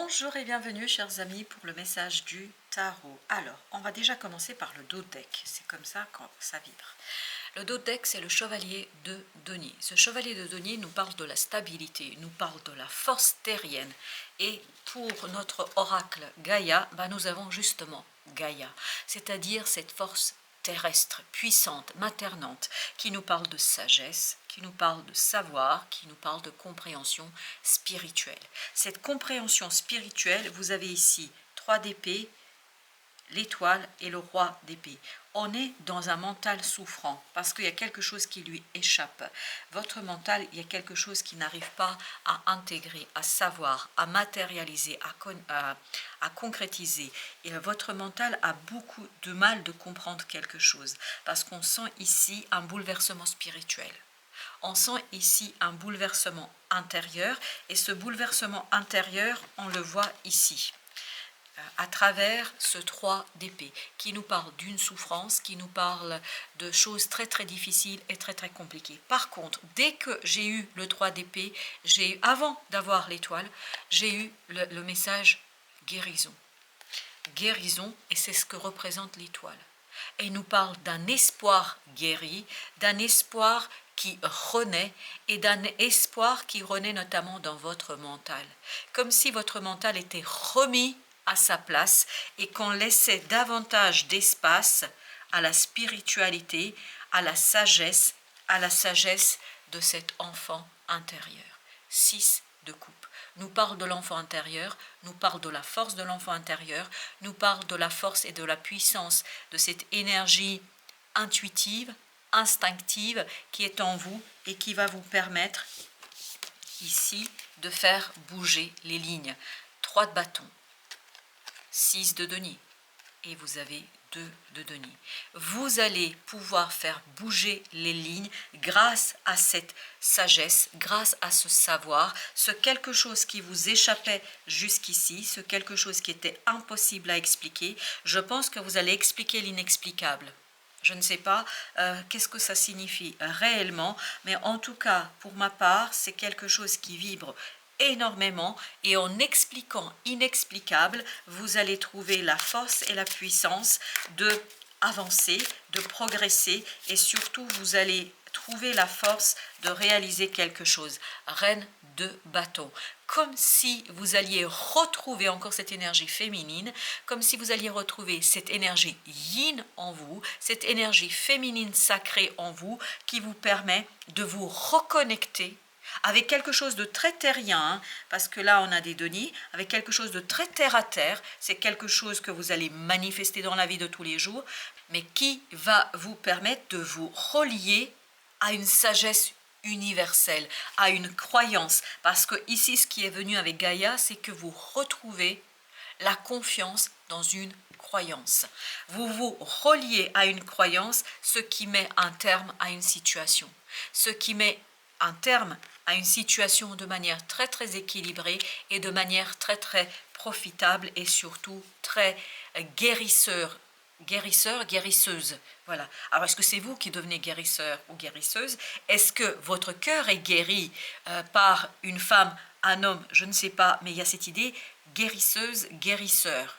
Bonjour et bienvenue chers amis pour le message du tarot. Alors, on va déjà commencer par le dodeck, c'est comme ça que ça vibre. Le dodeck, c'est le chevalier de denier. Ce chevalier de denier nous parle de la stabilité, nous parle de la force terrienne. Et pour notre oracle Gaïa, nous avons justement Gaïa, c'est-à-dire cette force terrestre, puissante, maternante, qui nous parle de sagesse, qui nous parle de savoir, qui nous parle de compréhension spirituelle. Cette compréhension spirituelle, vous avez ici 3 d'épée, l'étoile et le roi d'épée. On est dans un mental souffrant parce qu'il y a quelque chose qui lui échappe. Votre mental, il y a quelque chose qui n'arrive pas à intégrer, à savoir, à matérialiser, à concrétiser. Et votre mental a beaucoup de mal de comprendre quelque chose parce qu'on sent ici un bouleversement spirituel. On sent ici un bouleversement intérieur et ce bouleversement intérieur, on le voit ici à travers ce 3 d'épée qui nous parle d'une souffrance, qui nous parle de choses très très difficiles et très très compliquées. Par contre, dès que j'ai eu le 3 d'épée, avant d'avoir l'étoile, j'ai eu le message guérison. Guérison, et c'est ce que représente l'étoile. Et il nous parle d'un espoir guéri, d'un espoir qui renaît et d'un espoir qui renaît notamment dans votre mental. Comme si votre mental était remis à sa place et qu'on laissait davantage d'espace à la spiritualité, à la sagesse de cet enfant intérieur. 6 de coupe nous parle de l'enfant intérieur, nous parle de la force de l'enfant intérieur, nous parle de la force et de la puissance de cette énergie intuitive, instinctive qui est en vous et qui va vous permettre ici de faire bouger les lignes. 3 de bâton, 6 de denier et vous avez 2 de denier. Vous allez pouvoir faire bouger les lignes grâce à cette sagesse, grâce à ce savoir, ce quelque chose qui vous échappait jusqu'ici, ce quelque chose qui était impossible à expliquer. Je pense que vous allez expliquer l'inexplicable. Je ne sais pas qu'est-ce que ça signifie réellement, mais en tout cas, pour ma part, c'est quelque chose qui vibre énormément et en expliquant inexplicable, vous allez trouver la force et la puissance de avancer, de progresser et surtout vous allez trouver la force de réaliser quelque chose. Reine de bâton. Comme si vous alliez retrouver encore cette énergie féminine, comme si vous alliez retrouver cette énergie yin en vous, cette énergie féminine sacrée en vous qui vous permet de vous reconnecter avec quelque chose de très terrien, parce que là on a des deniers, avec quelque chose de très terre à terre, c'est quelque chose que vous allez manifester dans la vie de tous les jours, mais qui va vous permettre de vous relier à une sagesse universelle, à une croyance, parce que ici ce qui est venu avec Gaïa, c'est que vous retrouvez la confiance dans une croyance. Vous vous reliez à une croyance, ce qui met un terme à une situation, ce qui met un terme à une situation de manière très très équilibrée et de manière très très profitable et surtout très guérisseuse. Voilà. Alors, est-ce que c'est vous qui devenez guérisseur ou guérisseuse? Est-ce que votre cœur est guéri par une femme, un homme? Je ne sais pas, mais il y a cette idée guérisseuse, guérisseur.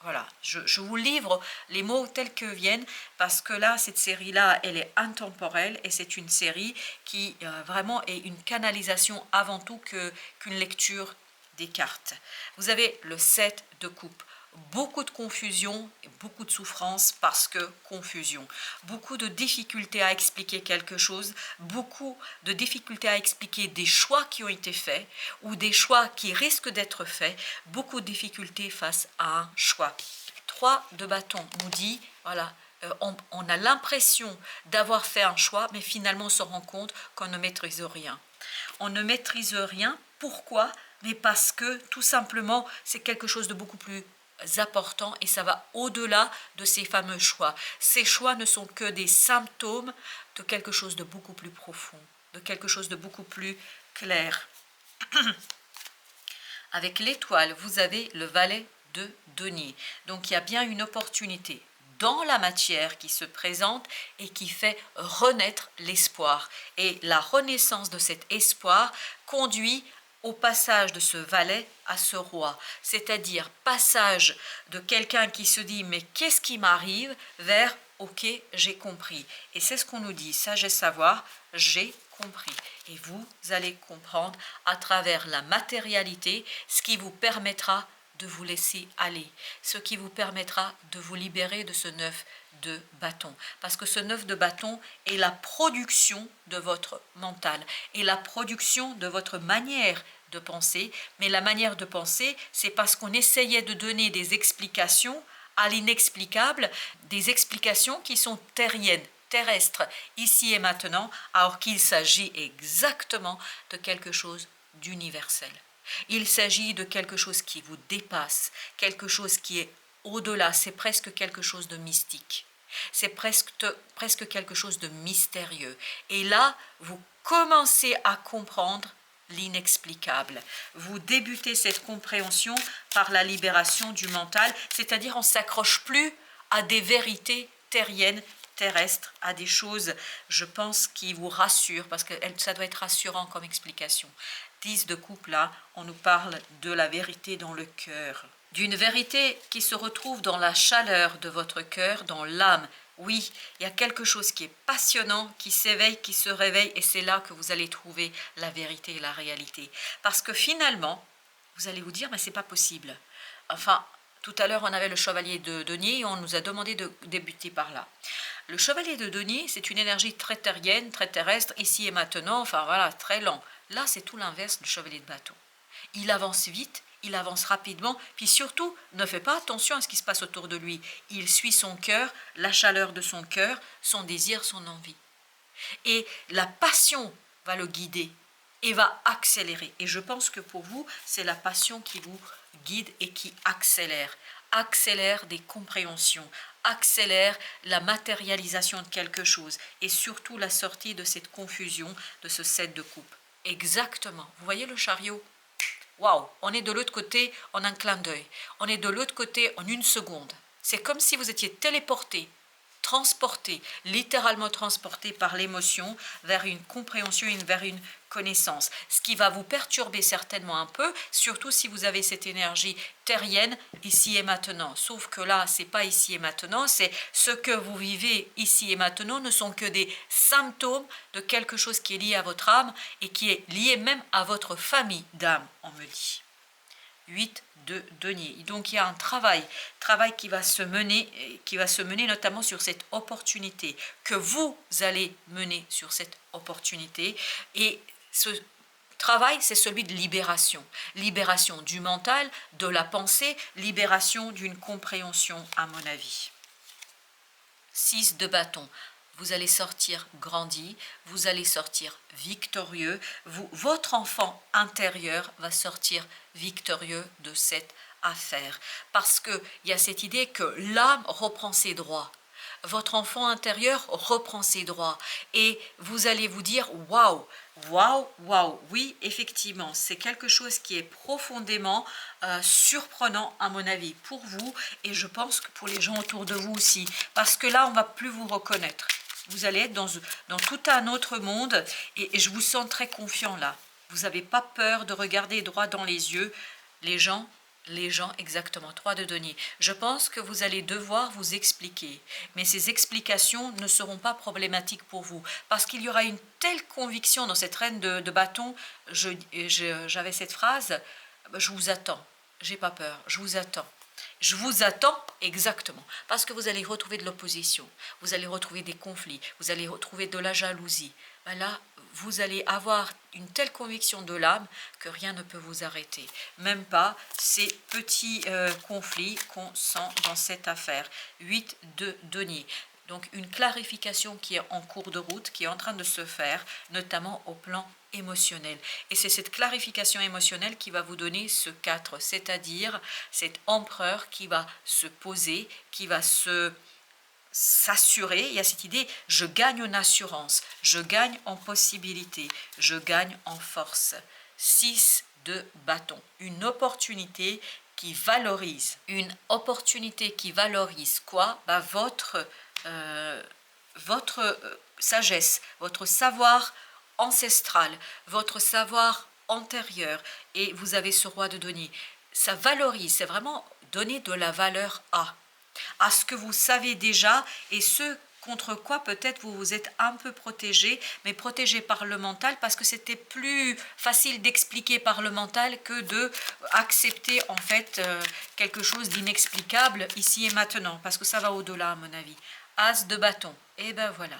Voilà, je vous livre les mots tels que viennent parce que là, cette série-là, elle est intemporelle et c'est une série qui vraiment est une canalisation avant tout qu'une lecture des cartes. Vous avez le 7 de coupe. Beaucoup de confusion et beaucoup de souffrance parce que confusion. Beaucoup de difficultés à expliquer quelque chose, beaucoup de difficultés à expliquer des choix qui ont été faits ou des choix qui risquent d'être faits, beaucoup de difficultés face à un choix. 3 de bâton nous dit, voilà, on a l'impression d'avoir fait un choix, mais finalement on se rend compte qu'on ne maîtrise rien. On ne maîtrise rien, pourquoi? Mais parce que tout simplement c'est quelque chose de beaucoup plus important et ça va au-delà de ces fameux choix. Ces choix ne sont que des symptômes de quelque chose de beaucoup plus profond, de quelque chose de beaucoup plus clair. Avec l'étoile, vous avez le valet de denier. Donc il y a bien une opportunité dans la matière qui se présente et qui fait renaître l'espoir. Et la renaissance de cet espoir conduit au passage de ce valet à ce roi, c'est-à-dire passage de quelqu'un qui se dit mais qu'est-ce qui m'arrive vers ok j'ai compris. Et c'est ce qu'on nous dit, sagesse savoir, j'ai compris. Et vous allez comprendre à travers la matérialité ce qui vous permettra de vous laisser aller, ce qui vous permettra de vous libérer de ce 9 de bâton. Parce que ce 9 de bâton est la production de votre mental, et la production de votre manière de penser. Mais la manière de penser, c'est parce qu'on essayait de donner des explications à l'inexplicable, des explications qui sont terriennes, terrestres, ici et maintenant, alors qu'il s'agit exactement de quelque chose d'universel. Il s'agit de quelque chose qui vous dépasse, quelque chose qui est au-delà, c'est presque quelque chose de mystique. C'est presque quelque chose de mystérieux. Et là, vous commencez à comprendre l'inexplicable. Vous débutez cette compréhension par la libération du mental, c'est-à-dire on ne s'accroche plus à des vérités terriennes, terrestres, à des choses, je pense, qui vous rassurent, parce que ça doit être rassurant comme explication. 10 de coupe, là, on nous parle de la vérité dans le cœur. D'une vérité qui se retrouve dans la chaleur de votre cœur, dans l'âme. Oui, il y a quelque chose qui est passionnant, qui s'éveille, qui se réveille, et c'est là que vous allez trouver la vérité et la réalité. Parce que finalement, vous allez vous dire, mais c'est pas possible. Enfin, tout à l'heure, on avait le chevalier de denier et on nous a demandé de débuter par là. Le chevalier de denier, c'est une énergie très terrienne, très terrestre, ici et maintenant, enfin voilà, très lent. Là, c'est tout l'inverse du chevalier de bâton. Il avance vite, il avance rapidement, puis surtout, ne fait pas attention à ce qui se passe autour de lui. Il suit son cœur, la chaleur de son cœur, son désir, son envie. Et la passion va le guider et va accélérer. Et je pense que pour vous, c'est la passion qui vous guide et qui accélère des compréhensions, accélère la matérialisation de quelque chose et surtout la sortie de cette confusion, de ce 7 de coupe. Exactement. Vous voyez le chariot? Waouh, on est de l'autre côté en un clin d'œil. On est de l'autre côté en une seconde. C'est comme si vous étiez téléporté, transporté, littéralement transporté par l'émotion vers une compréhension, vers une connaissance. Ce qui va vous perturber certainement un peu, surtout si vous avez cette énergie terrienne ici et maintenant. Sauf que là, c'est pas ici et maintenant, c'est ce que vous vivez ici et maintenant ne sont que des symptômes de quelque chose qui est lié à votre âme et qui est lié même à votre famille d'âme, on me dit. 8 de denier. Donc il y a un travail qui va se mener notamment sur cette opportunité, que vous allez mener sur cette opportunité. Et ce travail, c'est celui de libération. Libération du mental, de la pensée, libération d'une compréhension, à mon avis. 6 de bâton. Vous allez sortir grandi, vous allez sortir victorieux, votre enfant intérieur va sortir victorieux de cette affaire. Parce qu'il y a cette idée que l'âme reprend ses droits. Votre enfant intérieur reprend ses droits. Et vous allez vous dire, waouh, waouh, waouh, oui, effectivement, c'est quelque chose qui est profondément surprenant à mon avis pour vous et je pense que pour les gens autour de vous aussi. Parce que là, on ne va plus vous reconnaître. Vous allez être dans tout un autre monde et je vous sens très confiant là. Vous n'avez pas peur de regarder droit dans les yeux les gens exactement. 3 de denier. Je pense que vous allez devoir vous expliquer, mais ces explications ne seront pas problématiques pour vous parce qu'il y aura une telle conviction dans cette reine de bâton. J'avais cette phrase, je vous attends, j'ai pas peur, je vous attends. Je vous attends exactement, parce que vous allez retrouver de l'opposition, vous allez retrouver des conflits, vous allez retrouver de la jalousie. Ben là, vous allez avoir une telle conviction de l'âme que rien ne peut vous arrêter. Même pas ces petits conflits qu'on sent dans cette affaire. 8 de denier. Donc une clarification qui est en cours de route, qui est en train de se faire, notamment au plan émotionnel. Et c'est cette clarification émotionnelle qui va vous donner ce 4, c'est-à-dire cet empereur qui va se poser, qui va s'assurer. Il y a cette idée, je gagne en assurance, je gagne en possibilité, je gagne en force. 6 de bâton, une opportunité qui valorise. Une opportunité qui valorise quoi? Votre sagesse, votre savoir ancestral, votre savoir antérieure et vous avez ce roi de denier. Ça valorise, c'est vraiment donner de la valeur à ce que vous savez déjà et ce contre quoi peut-être vous vous êtes un peu protégé, mais protégé par le mental parce que c'était plus facile d'expliquer par le mental que de accepter en fait quelque chose d'inexplicable ici et maintenant, parce que ça va au-delà à mon avis. As de bâton, et ben voilà.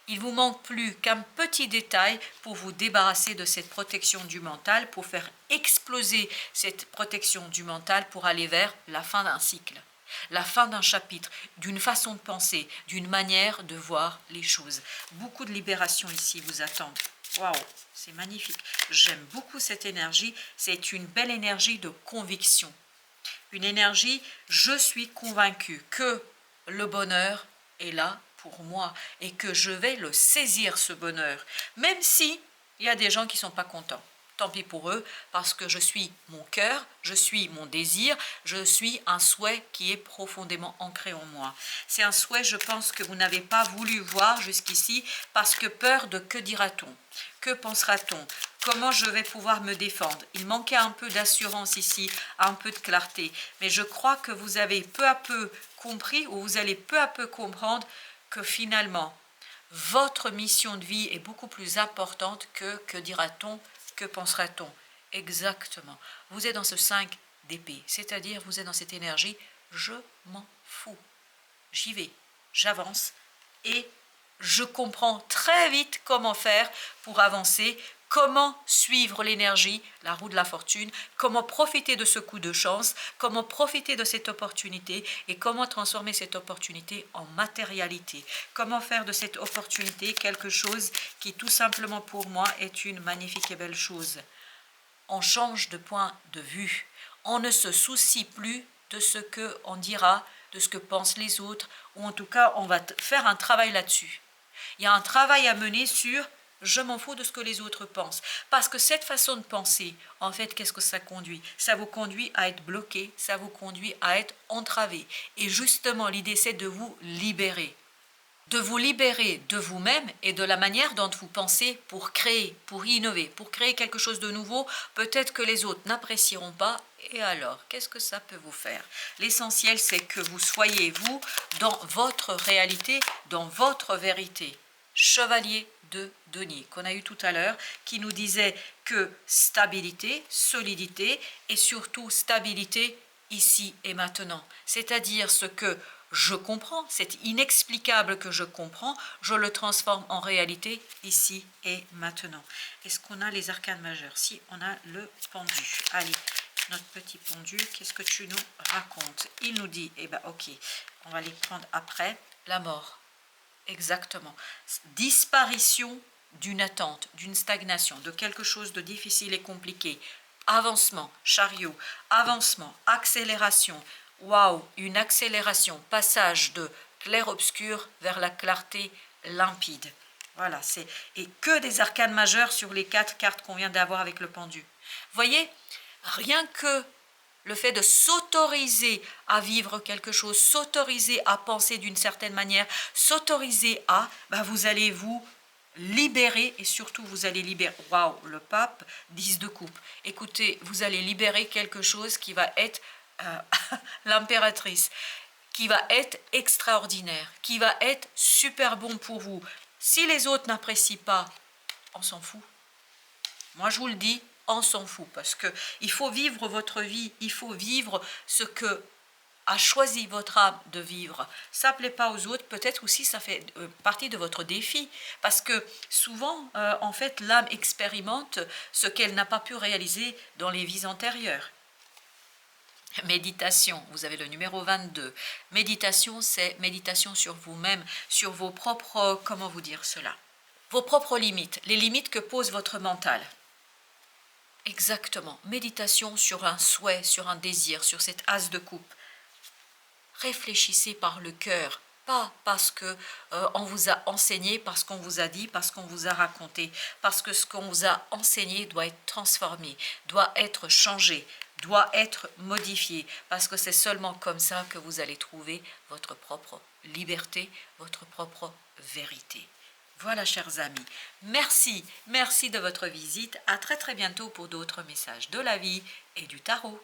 Il vous manque plus qu'un petit détail pour vous débarrasser de cette protection du mental, pour faire exploser cette protection du mental pour aller vers la fin d'un cycle. La fin d'un chapitre, d'une façon de penser, d'une manière de voir les choses. Beaucoup de libération ici vous attendent. Waouh, c'est magnifique. J'aime beaucoup cette énergie. C'est une belle énergie de conviction. Une énergie, je suis convaincue que le bonheur est là pour moi et que je vais le saisir, ce bonheur. Même si il y a des gens qui ne sont pas contents. Tant pis pour eux, parce que je suis mon cœur, je suis mon désir, je suis un souhait qui est profondément ancré en moi. C'est un souhait, je pense, que vous n'avez pas voulu voir jusqu'ici, parce que peur de que dira-t-on, que pensera-t-on, comment je vais pouvoir me défendre. Il manquait un peu d'assurance ici, un peu de clarté, mais je crois que vous avez peu à peu compris, ou vous allez peu à peu comprendre que finalement, votre mission de vie est beaucoup plus importante que dira-t-on, que pensera-t-on? Exactement. Vous êtes dans ce 5 d'épée, c'est-à-dire vous êtes dans cette énergie, je m'en fous. J'y vais, j'avance et je comprends très vite comment faire pour avancer, comment suivre l'énergie, la roue de la fortune, comment profiter de ce coup de chance, comment profiter de cette opportunité et comment transformer cette opportunité en matérialité. Comment faire de cette opportunité quelque chose qui tout simplement pour moi est une magnifique et belle chose. On change de point de vue. On ne se soucie plus de ce qu'on dira, de ce que pensent les autres, ou en tout cas on va faire un travail là-dessus. Il y a un travail à mener sur « je m'en fous de ce que les autres pensent ». Parce que cette façon de penser, en fait, qu'est-ce que ça conduit? Ça vous conduit à être bloqué, ça vous conduit à être entravé. Et justement, l'idée, c'est de vous libérer. De vous libérer de vous-même et de la manière dont vous pensez pour créer, pour innover, pour créer quelque chose de nouveau, peut-être que les autres n'apprécieront pas. Et alors, qu'est-ce que ça peut vous faire? L'essentiel, c'est que vous soyez, vous, dans votre réalité, dans votre vérité. Chevalier de denier, qu'on a eu tout à l'heure, qui nous disait que stabilité, solidité et surtout stabilité ici et maintenant. C'est-à-dire ce que je comprends, c'est inexplicable que je comprends, je le transforme en réalité ici et maintenant. Est-ce qu'on a les arcanes majeures? Si, on a le pendu. Allez, notre petit pendu, qu'est-ce que tu nous racontes? Il nous dit, eh ben ok, on va les prendre après, la mort. Exactement. Disparition d'une attente, d'une stagnation, de quelque chose de difficile et compliqué. Avancement, chariot, avancement, accélération. Waouh, une accélération, passage de clair-obscur vers la clarté limpide. Voilà, c'est et que des arcanes majeures sur les 4 cartes qu'on vient d'avoir avec le pendu. Voyez, rien que le fait de s'autoriser à vivre quelque chose, s'autoriser à penser d'une certaine manière, s'autoriser à, vous allez vous libérer et surtout vous allez libérer, waouh, le pape, 10 de coupe. Écoutez, vous allez libérer quelque chose qui va être l'impératrice, qui va être extraordinaire, qui va être super bon pour vous. Si les autres n'apprécient pas, on s'en fout. Moi, je vous le dis, on s'en fout parce qu'il faut vivre votre vie, il faut vivre ce que a choisi votre âme de vivre. Ça ne plaît pas aux autres, peut-être aussi ça fait partie de votre défi parce que souvent, en fait, l'âme expérimente ce qu'elle n'a pas pu réaliser dans les vies antérieures. Méditation, vous avez le numéro 22. Méditation, c'est méditation sur vous-même, sur vos propres, comment vous dire cela? Vos propres limites, les limites que pose votre mental. Exactement, méditation sur un souhait, sur un désir, sur cette as de coupe. Réfléchissez par le cœur, pas parce que on vous a enseigné, parce qu'on vous a dit, parce qu'on vous a raconté, parce que ce qu'on vous a enseigné doit être transformé, doit être changé, doit être modifié, parce que c'est seulement comme ça que vous allez trouver votre propre liberté, votre propre vérité. Voilà, chers amis, merci de votre visite. À très bientôt pour d'autres messages de la vie et du tarot.